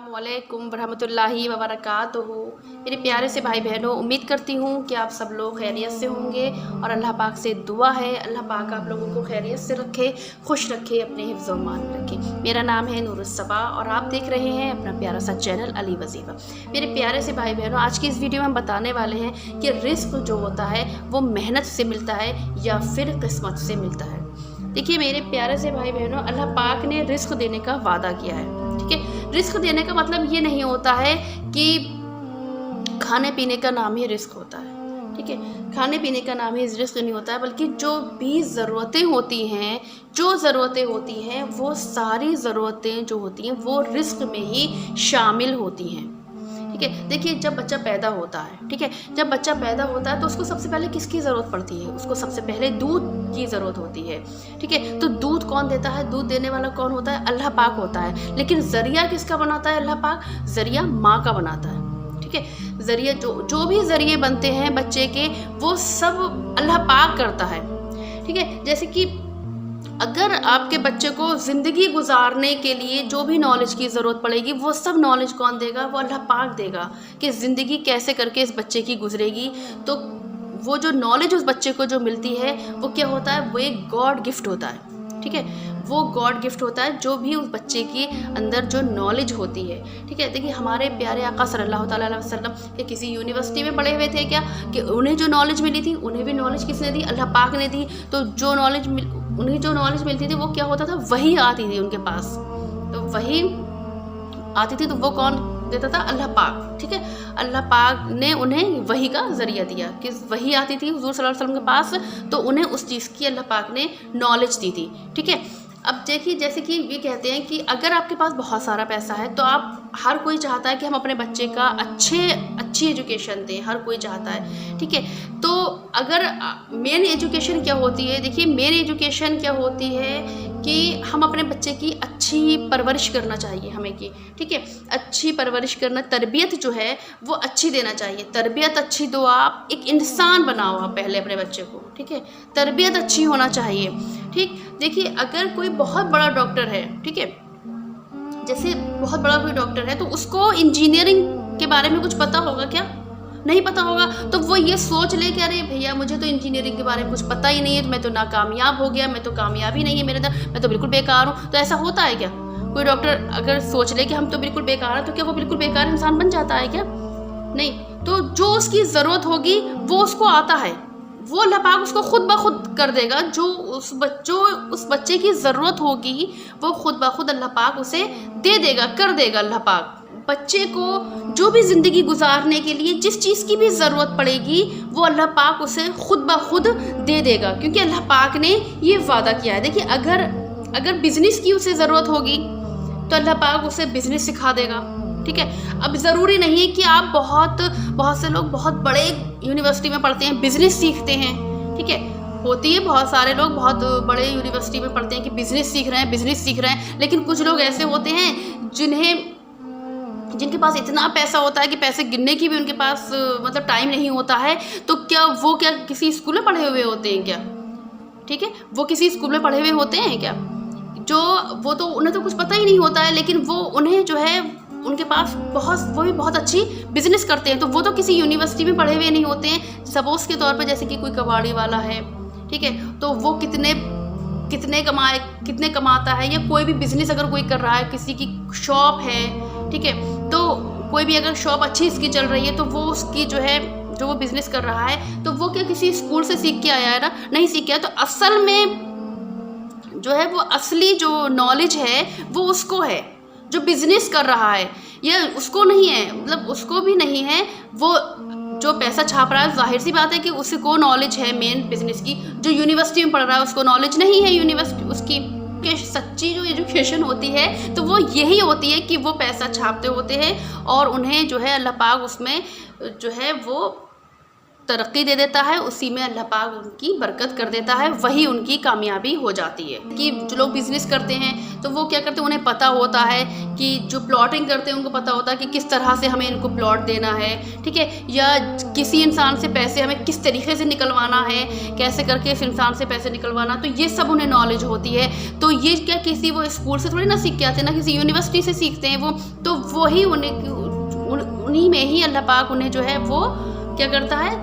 अस्सलामुअलैकुम वरहमतुल्लाहि वबरकातुहू। मेरे प्यारे से भाई बहनों, उम्मीद करती हूँ कि आप सब लोग खैरियत से होंगे और अल्लाह पाक से दुआ है अल्लाह पाक आप लोगों को खैरियत से रखे, खुश रखे, अपने हिफ्ज़ व मान में रखे। मेरा नाम है नूरुस्सबा और आप देख रहे हैं अपना प्यारा सा चैनल अली वज़ीफ़ा। मेरे प्यारे से भाई बहनों, आज की इस वीडियो में हम बताने वाले हैं कि रिस्क जो होता है वो मेहनत से मिलता है या फिर किस्मत से मिलता है। देखिए मेरे प्यारे से भाई बहनों, अल्लाह पाक ने रिस्क देने का वादा किया है। ठीक है, रिस्क देने का मतलब ये नहीं होता है कि खाने पीने का नाम ही रिस्क होता है। ठीक है, खाने पीने का नाम ही रिस्क नहीं होता है, बल्कि जो भी ज़रूरतें होती हैं वो सारी ज़रूरतें जो होती हैं वो रिस्क में ही शामिल होती हैं। ठीक है, देखिए जब बच्चा पैदा होता है, ठीक है, जब बच्चा पैदा होता है तो उसको सबसे पहले किसकी ज़रूरत पड़ती है? उसको सबसे पहले दूध की ज़रूरत होती है। ठीक है, तो दूध कौन देता है? दूध देने वाला कौन होता है? अल्लाह पाक होता है। लेकिन ज़रिया किसका बनाता है? अल्लाह पाक। ज़रिया माँ का बनाता है। ठीक है, ज़रिया जो भी ज़रिए बनते हैं बच्चे के वो सब अल्लाह पाक करता है। ठीक है, जैसे कि अगर आपके बच्चे को ज़िंदगी गुजारने के लिए जो भी नॉलेज की ज़रूरत पड़ेगी वो सब नॉलेज कौन देगा? वो अल्लाह पाक देगा कि ज़िंदगी कैसे करके इस बच्चे की गुजरेगी। तो वो जो नॉलेज उस बच्चे को जो मिलती है वो क्या होता है? वो एक गॉड गिफ्ट होता है। ठीक है, वो गॉड गिफ्ट होता है जो भी उस बच्चे के अंदर जो नॉलेज होती है। ठीक है, देखिए हमारे प्यारे आका सल्लल्लाहु तआला अलैहि वसल्लम के किसी यूनिवर्सिटी में पढ़े हुए थे क्या कि उन्हें जो नॉलेज मिली थी उन्हें भी नॉलेज किसने दी? अल्लाह पाक ने दी। तो उन्हें जो नॉलेज मिलती थी वो क्या होता था? वही आती थी उनके पास। तो वही आती थी तो वो कौन देता था? अल्लाह पाक। ठीक है, अल्लाह पाक ने उन्हें वही का ज़रिया दिया कि वही आती थी हुज़ूर सल्लल्लाहु अलैहि वसल्लम के पास, तो उन्हें उस चीज़ की अल्लाह पाक ने नॉलेज दी थी। ठीक है, अब देखिए जैसे कि ये कहते हैं कि अगर आपके पास बहुत सारा पैसा है तो आप हर कोई चाहता है कि हम अपने बच्चे का अच्छी एजुकेशन दें, हर कोई चाहता है। ठीक है, तो अगर मेन एजुकेशन क्या होती है? देखिए मेन एजुकेशन क्या होती है कि हम अपने बच्चे की अच्छी परवरिश करना चाहिए हमें की। ठीक है, अच्छी परवरिश करना, तरबियत जो है वो अच्छी देना चाहिए। तरबियत अच्छी दो, आप एक इंसान बनाओ आप पहले अपने बच्चे को। ठीक है, तरबियत अच्छी होना चाहिए। ठीक, देखिए अगर कोई बहुत बड़ा डॉक्टर है, ठीक है, जैसे बहुत बड़ा कोई डॉक्टर है तो उसको इंजीनियरिंग के बारे में कुछ पता होगा क्या? नहीं पता होगा। तो वो ये सोच ले कि अरे भैया मुझे तो इंजीनियरिंग के बारे में कुछ पता ही नहीं है, तो मैं तो नाकामयाब हो गया, मैं तो कामयाबी नहीं है मेरे अंदर, मैं तो बिल्कुल बेकार हूँ। तो ऐसा होता है क्या? कोई डॉक्टर अगर सोच ले कि हम तो बिल्कुल बेकार हैं तो क्या वो बिल्कुल बेकार इंसान बन जाता है क्या? नहीं। तो जो उसकी ज़रूरत होगी वो उसको आता है, वो अल्लाह पाक उसको खुद ब खुद कर देगा। जो उस बच्चे की ज़रूरत होगी वो खुद ब खुद अल्लाह पाक उसे दे देगा, कर देगा अल्लाह पाक। बच्चे को जो भी ज़िंदगी गुजारने के लिए जिस चीज़ की भी ज़रूरत पड़ेगी वो अल्लाह पाक उसे खुद ब खुद दे देगा, क्योंकि अल्लाह पाक ने ये वादा किया है। देखिए अगर बिज़नेस की उसे ज़रूरत होगी तो अल्लाह पाक उसे बिज़नेस सिखा देगा। ठीक है, अब ज़रूरी नहीं है कि आप बहुत से लोग बहुत बड़े यूनिवर्सिटी में पढ़ते हैं, बिज़नेस सीखते हैं। ठीक है, होती है बहुत सारे लोग बहुत बड़े यूनिवर्सिटी में पढ़ते हैं कि बिज़नेस सीख रहे हैं, लेकिन कुछ लोग ऐसे होते हैं जिनके पास इतना पैसा होता है कि पैसे गिनने की भी उनके पास मतलब टाइम नहीं होता है। तो क्या वो किसी स्कूल में पढ़े हुए होते हैं क्या? ठीक है, वो किसी स्कूल में पढ़े हुए होते हैं क्या? वो तो उन्हें तो कुछ पता ही नहीं होता है, लेकिन उन्हें जो है उनके पास वो भी बहुत अच्छी बिजनेस करते हैं। तो वो तो किसी यूनिवर्सिटी में पढ़े हुए नहीं होते हैं। सपोज़ के तौर पे जैसे कि कोई कबाड़ी वाला है, ठीक है, तो वो कितने कमाता है, या कोई भी बिज़नेस अगर कोई कर रहा है, किसी की शॉप है, ठीक है, तो कोई भी अगर शॉप अच्छी इसकी चल रही है तो वो उसकी जो वो बिज़नेस कर रहा है तो वो क्या किसी स्कूल से सीख के आया है ना? नहीं सीख के आया। तो असल में जो है वो असली जो नॉलेज है वो उसको है जो बिज़नेस कर रहा है, या उसको नहीं है, मतलब उसको भी नहीं है। वो जो पैसा छाप रहा है, जाहिर सी बात है कि उसको नॉलेज है मेन बिज़नेस की। जो यूनिवर्सिटी में पढ़ रहा है उसको नॉलेज नहीं है यूनिवर्सिटी उसकी कि सच्ची जो एजुकेशन होती है तो वो यही होती है कि वो पैसा छापते होते हैं और उन्हें जो है अल्लाह पाक उसमें जो है वो तरक्की दे देता है, उसी में अल्लाह पाक उनकी बरकत कर देता है, वही उनकी कामयाबी हो जाती है। कि जो लोग बिज़नेस करते हैं तो वो क्या करते हैं, उन्हें पता होता है कि जो प्लॉटिंग करते हैं उनको पता होता है कि किस तरह से हमें इनको प्लॉट देना है, ठीक है, या किसी इंसान से पैसे हमें किस तरीके से निकलवाना है, कैसे करके इस इंसान से पैसे निकलवाना, तो ये सब उन्हें नॉलेज होती है। तो ये क्या किसी वो स्कूल से थोड़ी ना सीख के आते हैं, ना किसी यूनिवर्सिटी से सीखते हैं वो, तो वही उन्हीं में ही अल्लाह पाक उन्हें जो है वो क्या करता है,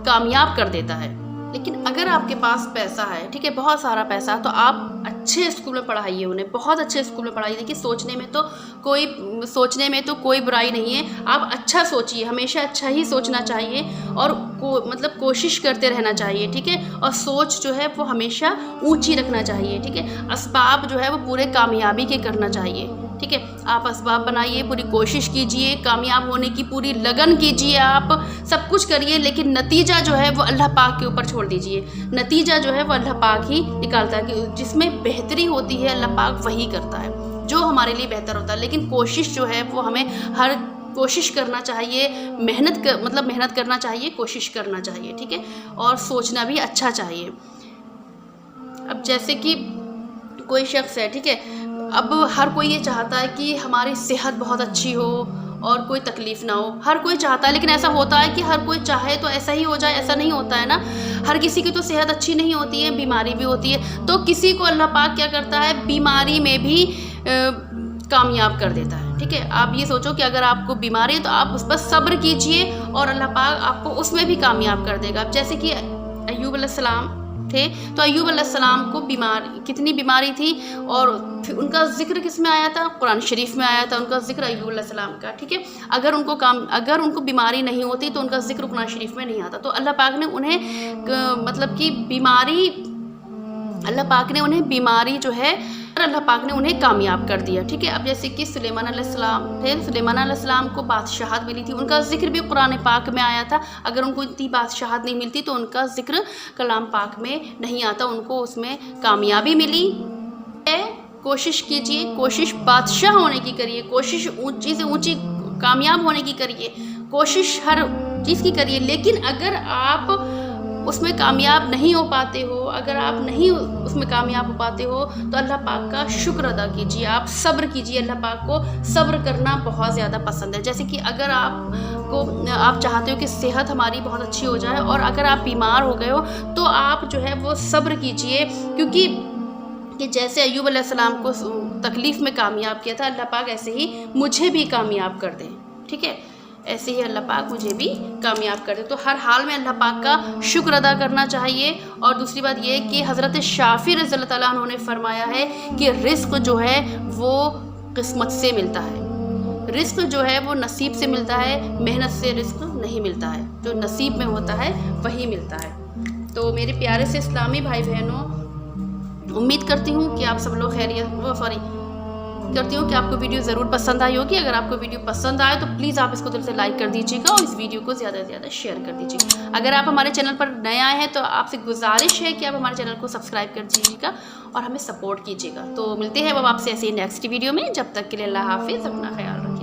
कामयाब कर देता है। लेकिन अगर आपके पास पैसा है, ठीक है, बहुत सारा पैसा, तो आप अच्छे स्कूल में पढ़ाइए उन्हें, बहुत अच्छे स्कूल में पढ़ाइए। देखिए सोचने में तो कोई बुराई नहीं है, आप अच्छा सोचिए, हमेशा अच्छा ही सोचना चाहिए और मतलब कोशिश करते रहना चाहिए, ठीक है, और सोच जो है वो हमेशा ऊंची रखना चाहिए, ठीक है। असबाब जो है वो पूरे कामयाबी के करना चाहिए, ठीक है। आप असबाब बनाइए, पूरी कोशिश कीजिए, कामयाब होने की पूरी लगन कीजिए, आप सब कुछ करिए, लेकिन नतीजा जो है वो अल्लाह पाक के ऊपर छोड़ दीजिए। नतीजा जो है वो अल्लाह पाक ही निकालता है, कि जिसमें बेहतरी होती है अल्लाह पाक वही करता है जो हमारे लिए बेहतर होता है। लेकिन कोशिश जो है वो हमें हर कोशिश करना चाहिए, मेहनत करना चाहिए, कोशिश करना चाहिए, ठीक है, और सोचना भी अच्छा चाहिए। अब जैसे कि कोई शख्स है, ठीक है, अब हर कोई ये चाहता है कि हमारी सेहत बहुत अच्छी हो और कोई तकलीफ़ ना हो, हर कोई चाहता है। लेकिन ऐसा होता है कि हर कोई चाहे तो ऐसा ही हो जाए, ऐसा नहीं होता है ना। हर किसी की तो सेहत अच्छी नहीं होती है, बीमारी भी होती है, तो किसी को अल्लाह पाक क्या करता है, बीमारी में भी कामयाब कर देता है, ठीक है। आप ये सोचो कि अगर आपको बीमारी है तो आप उस पर सब्र कीजिए और अल्लाह पाक आपको उसमें भी कामयाब कर देगा। अब जैसे कि अय्यूब अलैहिस्सलाम थे, तो अय्यूब अलैहिस्सलाम को कितनी बीमारी थी, और फिर उनका जिक्र किस में आया था, कुरान शरीफ में आया था उनका जिक्र अय्यूब अलैहिस्सलाम का, ठीक है। अगर उनको बीमारी नहीं होती तो उनका जिक्र कुरान शरीफ में नहीं आता। तो अल्लाह पाक ने उन्हें मतलब कि अल्लाह पाक ने उन्हें बीमारी जो है, अल्लाह पाक ने उन्हें कामयाब कर दिया, ठीक है। अब जैसे कि सुलेमान अलैहिस्सलाम थे, सुलेमान अलैहिस्सलाम को बादशाहत मिली थी, उनका जिक्र भी कुरान पाक में आया था। अगर उनको इतनी बादशाहत नहीं मिलती तो उनका जिक्र कलाम पाक में नहीं आता, उनको उसमें कामयाबी मिली है। कोशिश कीजिए, कोशिश बादशाह होने की करिए, कोशिश ऊंची से ऊंची कामयाब होने की करिए, कोशिश हर चीज़ की करिए। लेकिन अगर आप उसमें कामयाब नहीं हो पाते हो, अगर आप नहीं उसमें कामयाब हो पाते हो, तो अल्लाह पाक का शुक्र अदा कीजिए, आप सब्र कीजिए। अल्लाह पाक को सब्र करना बहुत ज़्यादा पसंद है। जैसे कि अगर आप चाहते हो कि सेहत हमारी बहुत अच्छी हो जाए और अगर आप बीमार हो गए हो तो आप जो है वो सब्र कीजिए, क्योंकि कि जैसे अय्यूब अलैहिस्सलाम को तकलीफ़ में कामयाब किया था, अल्लाह पाक ऐसे ही मुझे भी कामयाब कर दें, ठीक है, ऐसे ही अल्लाह पाक मुझे भी कामयाब कर दे। तो हर हाल में अल्लाह पाक का शुक्र अदा करना चाहिए। और दूसरी बात यह है कि हज़रत शाफ़ी रज़ियल्लाहु ताला अन्हु ने फरमाया है कि रिज़्क़ जो है वो किस्मत से मिलता है, रिज़्क़ जो है वो नसीब से मिलता है, मेहनत से रिज़्क़ नहीं मिलता है, जो नसीब में होता है वही मिलता है। तो मेरे प्यारे से इस्लामी भाई बहनों, उम्मीद करती हूँ कि आप सब लोग करती हूँ कि आपको वीडियो ज़रूर पसंद आई होगी। अगर आपको वीडियो पसंद आए तो प्लीज़ आप इसको दिल से लाइक कर दीजिएगा और इस वीडियो को ज़्यादा से ज़्यादा शेयर कर दीजिएगा। अगर आप हमारे चैनल पर नए आए हैं तो आपसे गुजारिश है कि आप हमारे चैनल को सब्सक्राइब कर दीजिएगा और हमें सपोर्ट कीजिएगा। तो मिलते हैं अब आपसे ऐसे ही नेक्स्ट वीडियो में। जब तक के लिए अल्लाह हाफिज़, अपना ख्याल रखिए।